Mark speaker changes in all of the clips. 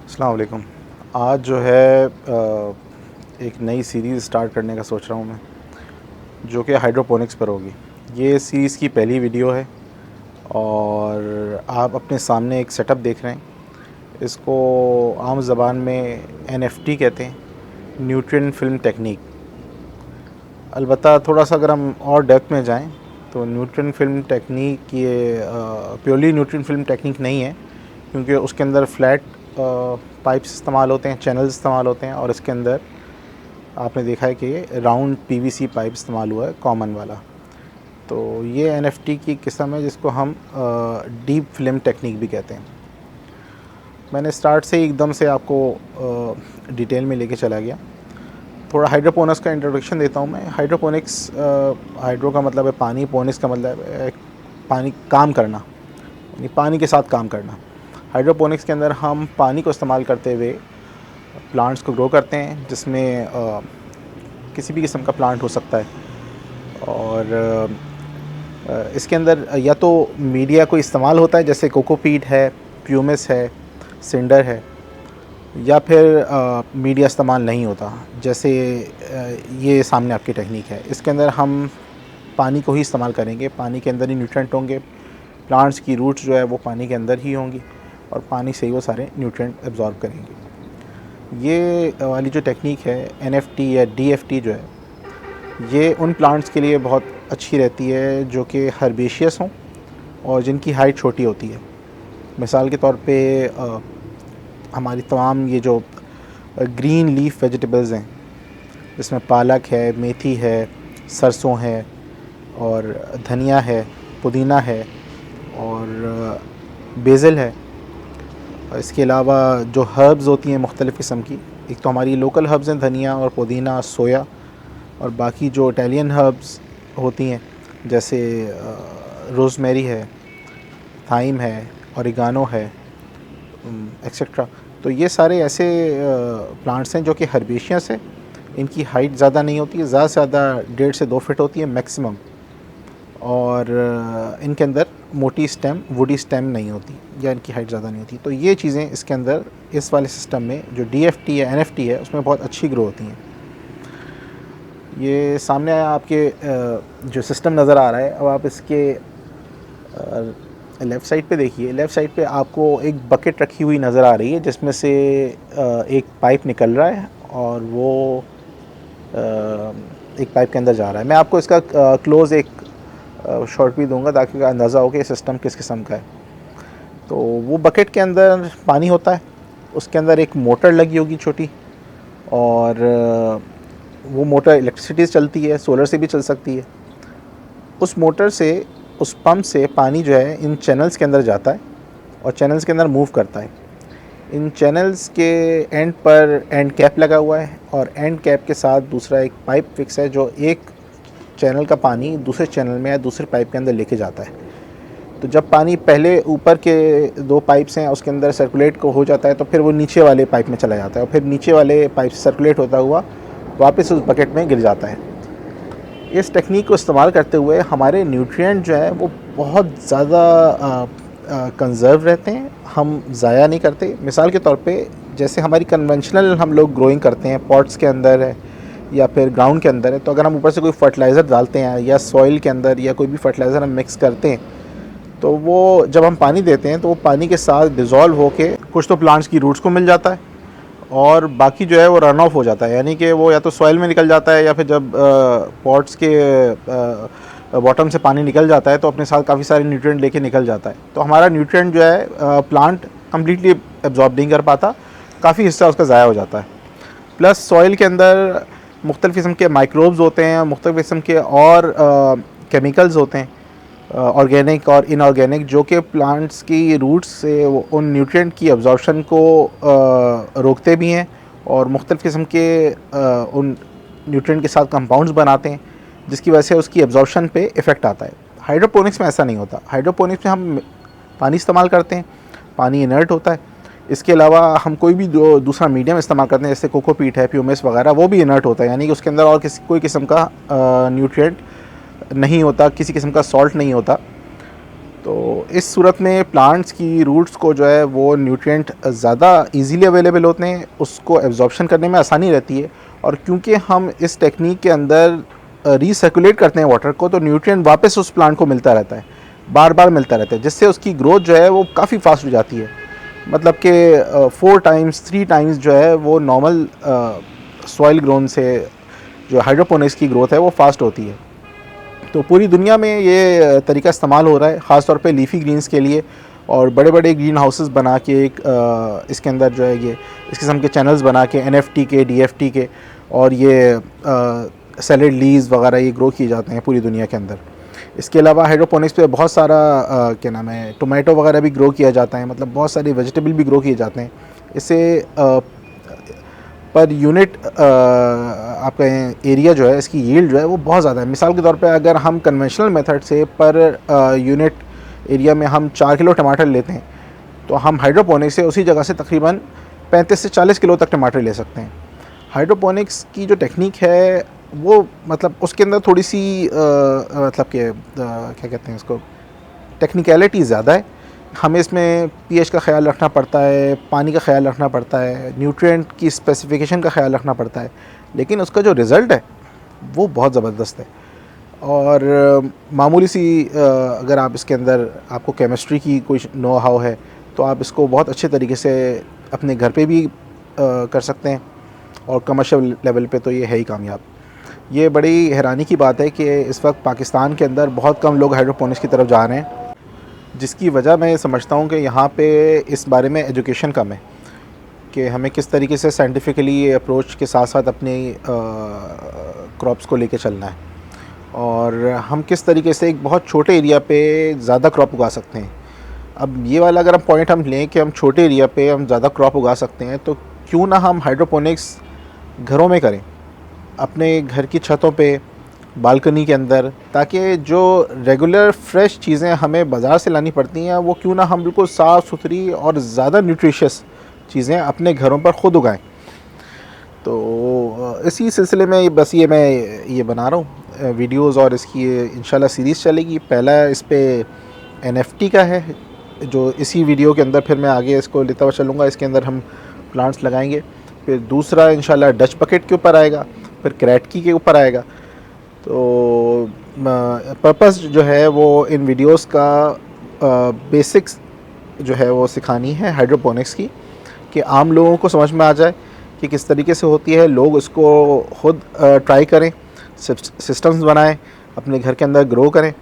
Speaker 1: अस्सलाम वालेकुम। आज जो है एक नई सीरीज़ स्टार्ट करने का सोच रहा हूँ मैं, जो कि हाइड्रोपोनिक्स पर होगी। ये सीरीज़ की पहली वीडियो है और आप अपने सामने एक सेटअप देख रहे हैं। इसको आम ज़बान में एनएफटी कहते हैं, न्यूट्रिएंट फिल्म टेक्निक। अलबत्ता थोड़ा सा अगर हम और डेप्थ में जाएँ तो न्यूट्रिएंट फिल्म टेक्निक ये प्योरली न्यूट्रिएंट फिल्म टेक्निक नहीं है, क्योंकि उसके अंदर फ्लैट पाइप्स इस्तेमाल होते हैं, चैनल्स इस्तेमाल होते हैं, और इसके अंदर आपने देखा है कि राउंड पीवीसी पाइप इस्तेमाल हुआ है, कॉमन वाला। तो ये एनएफटी की किस्म है जिसको हम डीप फिल्म टेक्निक भी कहते हैं। मैंने स्टार्ट से ही एकदम से आपको डिटेल में लेके चला गया। थोड़ा हाइड्रोपोनिक्स का इंट्रोडक्शन देता हूँ मैं। हाइड्रोपोनिक्स, हाइड्रो का मतलब है पानी, पोनिक्स का मतलब है पानी काम करना, यानी पानी के साथ काम करना। हाइड्रोपोनिक्स के अंदर हम पानी को इस्तेमाल करते हुए प्लांट्स को ग्रो करते हैं, जिसमें किसी भी किस्म का प्लांट हो सकता है। और इसके अंदर या तो मीडिया को इस्तेमाल होता है, जैसे कोकोपीट है, प्यूमिस है, सिंडर है, या फिर मीडिया इस्तेमाल नहीं होता, जैसे ये सामने आपकी टेक्निक है। इसके अंदर हम पानी को ही इस्तेमाल करेंगे, पानी के अंदर ही न्यूट्रिएंट होंगे, प्लांट्स की रूट्स जो है वो पानी के अंदर ही होंगी और पानी से ही वो सारे न्यूट्रिएंट एब्जॉर्ब करेंगे। ये वाली जो टेक्निक है एनएफटी या डीएफटी जो है, ये उन प्लांट्स के लिए बहुत अच्छी रहती है जो कि हर्बेशियस हों और जिनकी हाइट छोटी होती है। मिसाल के तौर पे हमारी तमाम ये जो ग्रीन लीफ वेजिटेबल्स हैं, जिसमें पालक है, मेथी है, सरसों है, और धनिया है, पुदीना है, और बेसिल है। इसके अलावा जो हर्ब्स होती हैं मुख्तलिफ़ किस्म की, एक तो हमारी लोकल हर्ब्स हैं, धनिया और पुदीना, सोया, और बाकी जो इटालियन हर्ब्स होती हैं जैसे रोज़मेरी है, थाइम है, ऑरिगानो है, एक्सेट्रा। तो ये सारे ऐसे प्लांट्स हैं जो कि हर्बेशियस है। इनकी हाइट ज़्यादा नहीं होती है, ज़्यादा से ज़्यादा 1.5 से 2 फीट होती है मैक्सिमम, और इनके अंदर मोटी स्टेम, वुडी स्टेम नहीं होती, या इनकी हाइट ज़्यादा नहीं होती। तो ये चीज़ें इसके अंदर इस वाले सिस्टम में जो डीएफटी या एनएफटी है उसमें बहुत अच्छी ग्रो होती हैं। ये सामने आपके जो सिस्टम नज़र आ रहा है, अब आप इसके लेफ़्ट साइड पे देखिए। लेफ़्ट साइड पे आपको एक बकेट रखी हुई नज़र आ रही है, जिसमें से एक पाइप निकल रहा है और वो एक पाइप के अंदर जा रहा है। मैं आपको इसका क्लोज़ एक शॉट भी दूंगा ताकि अंदाज़ा हो कि सिस्टम किस किस्म का है। तो वो बकेट के अंदर पानी होता है, उसके अंदर एक मोटर लगी होगी छोटी, और वो मोटर इलेक्ट्रिसिटी से चलती है, सोलर से भी चल सकती है। उस मोटर से, उस पंप से पानी जो है इन चैनल्स के अंदर जाता है और चैनल्स के अंदर मूव करता है। इन चैनल्स के एंड पर एंड कैप लगा हुआ है, और एंड कैप के साथ दूसरा एक पाइप फिक्स है जो एक चैनल का पानी दूसरे चैनल में या दूसरे पाइप के अंदर लेके जाता है। तो जब पानी पहले ऊपर के 2 पाइप्स हैं उसके अंदर सर्कुलेट को हो जाता है, तो फिर वो नीचे वाले पाइप में चला जाता है, और फिर नीचे वाले पाइप से सर्कुलेट होता हुआ वापस उस बकेट में गिर जाता है। इस टेक्निक को इस्तेमाल करते हुए हमारे न्यूट्रिएंट जो है वो बहुत ज़्यादा कंज़र्व रहते हैं, हम ज़ाया नहीं करते। मिसाल के तौर पे जैसे हमारी कन्वेंशनल हम लोग ग्रोइंग करते हैं, पॉट्स के अंदर है या फिर ग्राउंड के अंदर है, तो अगर हम ऊपर से कोई फर्टिलाइज़र डालते हैं या सॉइल के अंदर या कोई भी फर्टिलाइज़र हम मिक्स करते हैं, तो वो जब हम पानी देते हैं तो वो पानी के साथ डिज़ोल्व होके कुछ तो प्लांट्स की रूट्स को मिल जाता है, और बाकी जो है वो रन ऑफ हो जाता है, यानी कि वो या तो सॉइल में निकल जाता है, या फिर जब पॉट्स के बॉटम से पानी निकल जाता है तो अपने साथ काफ़ी सारे न्यूट्रिएंट लेके निकल जाता है। तो हमारा न्यूट्रिएंट जो है प्लांट कम्प्लीटली एब्जॉर्ब नहीं कर पाता, काफ़ी हिस्सा उसका ज़ाया हो जाता है। प्लस सॉइल के अंदर मुख्तलिफ़ किस्म के माइक्रोब्स होते हैं, मुख्तलिफ़ किस्म के और केमिकल्स होते हैं, ऑर्गेनिक और इनऑर्गेनिक, जो कि प्लांट्स की रूट्स से उन न्यूट्रिएंट की एब्जॉर्प्शन को रोकते भी हैं, और मुख्तलिफ़ किस्म के उन न्यूट्रिएंट के साथ कंपाउंड्स बनाते हैं, जिसकी वजह से उसकी एब्जॉर्प्शन पे इफ़ेक्ट आता है। हाइड्रोपोनिक्स में ऐसा नहीं होता। हाइड्रोपोनिक्स में हम पानी इस्तेमाल करते हैं, पानी इनर्ट होता है। इसके अलावा हम कोई भी दूसरा मीडियम इस्तेमाल करते हैं, जैसे कोकोपीट है, प्यूमिस वगैरह, वो भी इनर्ट होता है, यानी कि उसके अंदर और कोई किस्म का न्यूट्रिएंट नहीं होता, किसी किस्म का सॉल्ट नहीं होता। तो इस सूरत में प्लांट्स की रूट्स को जो है वो न्यूट्रिएंट ज़्यादा इजीली अवेलेबल होते हैं, उसको एब्जॉर्प्शन करने में आसानी रहती है। और क्योंकि हम इस टेक्निक के अंदर रीसर्कुलेट करते हैं वाटर को, तो न्यूट्रिएंट वापस उस प्लांट को मिलता रहता है, बार बार मिलता रहता है, जिससे उसकी ग्रोथ जो है वो काफ़ी फास्ट हो जाती है। मतलब कि 4 टाइम्स 3 टाइम्स जो है वो नॉर्मल सॉइल ग्रोन से जो हाइड्रोपोनिक्स की ग्रोथ है वो फास्ट होती है। तो पूरी दुनिया में ये तरीका इस्तेमाल हो रहा है, ख़ास तौर पे लीफी ग्रीन्स के लिए। और बड़े बड़े ग्रीन हाउसेस बना के इसके अंदर जो है ये इस किस्म के चैनल्स बना के NFT के, DFT के और ये सैलेड लीव्स वगैरह ये ग्रो किए जाते हैं पूरी दुनिया के अंदर। इसके अलावा हाइड्रोपोनिक्स पे बहुत सारा क्या नाम है, टोमेटो वगैरह भी ग्रो किया जाता है, मतलब बहुत सारे वेजिटेबल भी ग्रो किए जाते हैं। इससे पर यूनिट आपका एरिया जो है, इसकी यील्ड जो है वो बहुत ज़्यादा है। मिसाल के तौर पे अगर हम कन्वेंशनल मेथड से पर यूनिट एरिया में हम 4 किलो टमाटर लेते हैं, तो हम हाइड्रोपोनिक्स से उसी जगह से तकरीबन 35 से 40 किलो तक टमाटर ले सकते हैं। हाइड्रोपोनिक्स की जो टेक्निक है वो मतलब उसके अंदर थोड़ी सी मतलब कि क्या कहते हैं इसको, टेक्निकलिटी ज़्यादा है। हमें इसमें pH का ख्याल रखना पड़ता है, पानी का ख्याल रखना पड़ता है, न्यूट्रिएंट की स्पेसिफिकेशन का ख्याल रखना पड़ता है, लेकिन उसका जो रिज़ल्ट है वो बहुत ज़बरदस्त है। और मामूली सी अगर आप इसके अंदर आपको केमिस्ट्री की कोई नो हाउ है, तो आप इसको बहुत अच्छे तरीके से अपने घर पे भी कर सकते हैं, और कमर्शियल लेवल पे तो ये है ही कामयाब। ये बड़ी हैरानी की बात है कि इस वक्त पाकिस्तान के अंदर बहुत कम लोग हाइड्रोपोनिक्स की तरफ जा रहे हैं, जिसकी वजह मैं समझता हूँ कि यहाँ पे इस बारे में एजुकेशन कम है कि हमें किस तरीके से साइंटिफिकली अप्रोच के साथ साथ अपने क्रॉप्स को लेके चलना है, और हम किस तरीके से एक बहुत छोटे एरिया पे ज़्यादा क्रॉप उगा सकते हैं। अब ये वाला अगर हम पॉइंट हम लें कि हम छोटे एरिया पे हम ज़्यादा क्रॉप उगा सकते हैं, तो क्यों ना हम हाइड्रोपोनिक्स घरों में करें, अपने घर की छतों पे, बालकनी के अंदर, ताकि जो रेगुलर फ्रेश चीज़ें हमें बाज़ार से लानी पड़ती हैं वो क्यों ना हम बिल्कुल साफ़ सुथरी और ज़्यादा न्यूट्रिशियस चीज़ें अपने घरों पर ख़ुद उगाएं। तो इसी सिलसिले में बस मैं ये बना रहा हूँ वीडियोज़, और इसकी इंशाल्लाह सीरीज़ चलेगी। पहला इस पे NFT का है, जो इसी वीडियो के अंदर फिर मैं आगे इसको लेता हुआ चलूँगा, इसके अंदर हम प्लांट्स लगाएंगे। फिर दूसरा इंशाल्लाह डच बकेट के ऊपर आएगा, फिर क्रैटकी के ऊपर आएगा। तो पर्पस जो है वो इन वीडियोस का बेसिक्स जो है वो सिखानी है हाइड्रोपोनिक्स की, कि आम लोगों को समझ में आ जाए कि किस तरीके से होती है, लोग उसको ख़ुद ट्राई करें, सिस्टम्स बनाएं, अपने घर के अंदर ग्रो करें,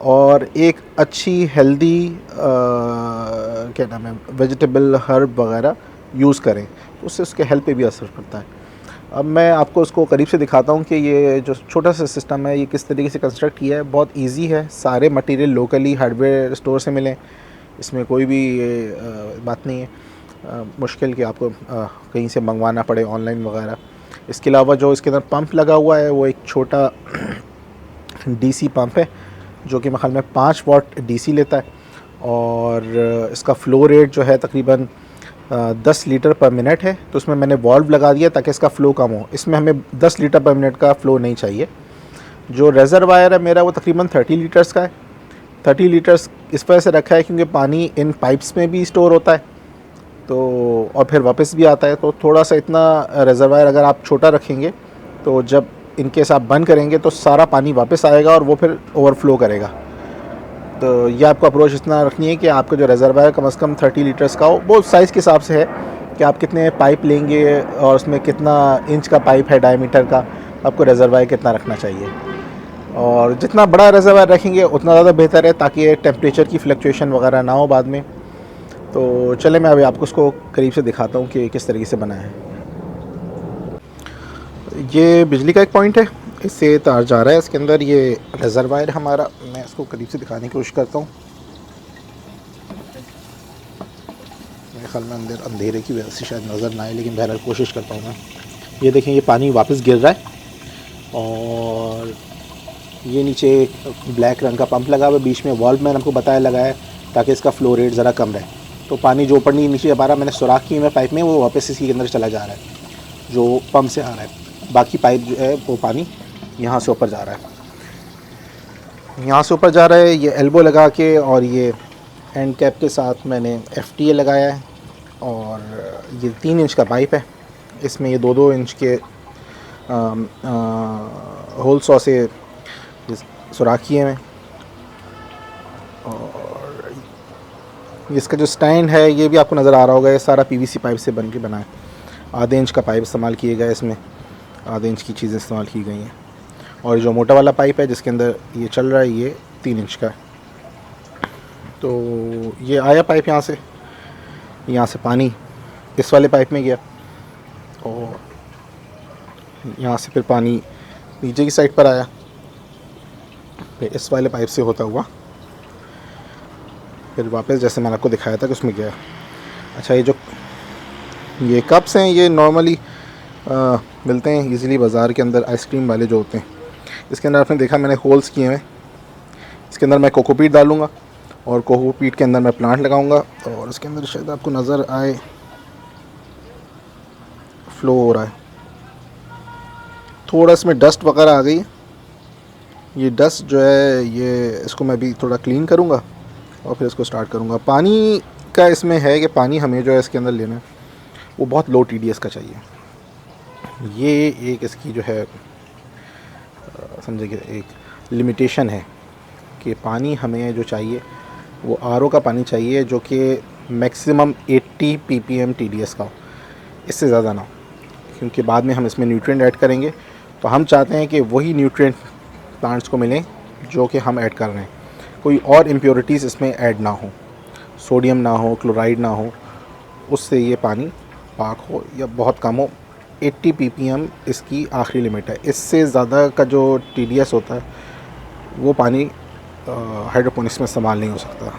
Speaker 1: और एक अच्छी हेल्दी क्या नाम है वेजिटेबल हर्ब वगैरह यूज़ करें, तो उससे उसके हेल्थ पे भी असर पड़ता है। अब मैं आपको उसको करीब से दिखाता हूँ कि ये जो छोटा सा सिस्टम है ये किस तरीके से कंस्ट्रक्ट किया है। बहुत इजी है, सारे मटेरियल लोकली हार्डवेयर स्टोर से मिलें, इसमें कोई भी बात नहीं है मुश्किल कि आपको कहीं से मंगवाना पड़े ऑनलाइन वगैरह। इसके अलावा जो इसके अंदर पंप लगा हुआ है वो एक छोटा DC पंप है, जो कि मेरे ख्याल में 5 वाट DC लेता है, और इसका फ़्लो रेट जो है तकरीबन 10 लीटर पर मिनट है। तो उसमें मैंने वॉल्व लगा दिया ताकि इसका फ़्लो कम हो, इसमें हमें 10 लीटर पर मिनट का फ़्लो नहीं चाहिए। जो रेज़रवायर है मेरा वो तकरीबन 30 लीटर्स का है। 30 लीटर्स इस वजह से रखा है क्योंकि पानी इन पाइप्स में भी स्टोर होता है, तो और फिर वापस भी आता है। तो थोड़ा सा इतना रेज़रवायर अगर आप छोटा रखेंगे, तो जब इनकेस आप बंद करेंगे तो सारा पानी वापस आएगा और वो फिर ओवरफ्लो करेगा। तो ये आपको अप्रोच इतना रखनी है कि आपका जो रेज़रवायर कम से कम 30 लीटर्स का हो। वो साइज़ के हिसाब से है कि आप कितने पाइप लेंगे और उसमें कितना इंच का पाइप है डायमीटर का, आपको रेज़रवायर कितना रखना चाहिए। और जितना बड़ा रेज़रवायर रखेंगे उतना ज़्यादा बेहतर है, ताकि टेम्परेचर की फ्लक्चुएशन वगैरह ना हो बाद में। तो चले मैं अभी आपको उसको करीब से दिखाता हूँ कि किस तरीके से बना है। ये बिजली का एक पॉइंट है, इससे तार जा रहा है इसके अंदर। ये रेज़रवायर हमारा, मैं इसको करीब से दिखाने की कोशिश करता हूँ। मेरे ख्याल में अंदर अंधेरे की वजह से शायद नज़र ना आए, लेकिन बहरहाल कोशिश करता हूँ मैं। ये देखें, ये पानी वापस गिर रहा है, और ये नीचे एक ब्लैक रंग का पंप लगा हुआ है, बीच में वॉल्व मैंने आपको बताया लगा है ताकि इसका फ़्लो रेट ज़रा कम रहे। तो पानी जो ऊपर नीचे आ रहा, मैंने सुराख की मैं पाइप में, वो वापस इसी के अंदर चला जा रहा है जो पंप से आ रहा है। बाकी पाइप जो है वो पानी यहाँ से ऊपर जा रहा है। यहाँ से ऊपर जा रहा है ये एल्बो लगा के, और ये एंड कैप के साथ मैंने FTA लगाया है। और ये 3 इंच का पाइप है, इसमें ये 2-2 इंच के होल सॉ से सुराख किए हैं। और इसका जो स्टैंड है ये भी आपको नज़र आ रहा होगा, ये सारा PVC पाइप से बन के बना है। आधे इंच का पाइप इस्तेमाल किए गए, इसमें आधे इंच की चीज़ें इस्तेमाल की गई हैं। और जो मोटा वाला पाइप है जिसके अंदर ये चल रहा है ये 3 इंच का है। तो ये आया पाइप यहाँ से पानी इस वाले पाइप में गया, और यहाँ से फिर पानी नीचे की साइड पर आया, फिर इस वाले पाइप से होता हुआ फिर वापस जैसे मैंने आपको दिखाया था कि उसमें गया। अच्छा, ये कप्स हैं, ये नॉर्मली मिलते हैं इजीली बाज़ार के अंदर, आइसक्रीम वाले जो होते हैं। इसके अंदर आपने देखा मैंने होल्स किए हैं। इसके अंदर मैं कोकोपीट डालूँगा, और कोकोपीट के अंदर मैं प्लांट लगाऊंगा, और इसके अंदर शायद आपको नज़र आए फ्लो हो रहा है। थोड़ा इसमें डस्ट वगैरह आ गई है, ये डस्ट जो है ये इसको मैं भी थोड़ा क्लीन करूंगा और फिर इसको स्टार्ट करूंगा। पानी का इसमें है कि पानी हमें जो है इसके अंदर लेना है वो बहुत लो TDS का चाहिए। ये एक इसकी जो है समझिए एक लिमिटेशन है कि पानी हमें जो चाहिए वो RO का पानी चाहिए, जो कि मैक्सिमम 80 ppm TDS का हो, इससे ज़्यादा ना हो, क्योंकि बाद में हम इसमें न्यूट्रिएंट ऐड करेंगे। तो हम चाहते हैं कि वही न्यूट्रिएंट प्लांट्स को मिलें जो कि हम ऐड कर रहे हैं, कोई और इम्प्योरिटीज़ इसमें ऐड ना हो, सोडियम ना हो, क्लोराइड ना हो, उससे ये पानी पाक हो या बहुत कम हो। 80 ppm इसकी आखिरी लिमिट है, इससे ज़्यादा का जो TDS होता है वो पानी हाइड्रोपोनिक्स में इस्तेमाल नहीं हो सकता।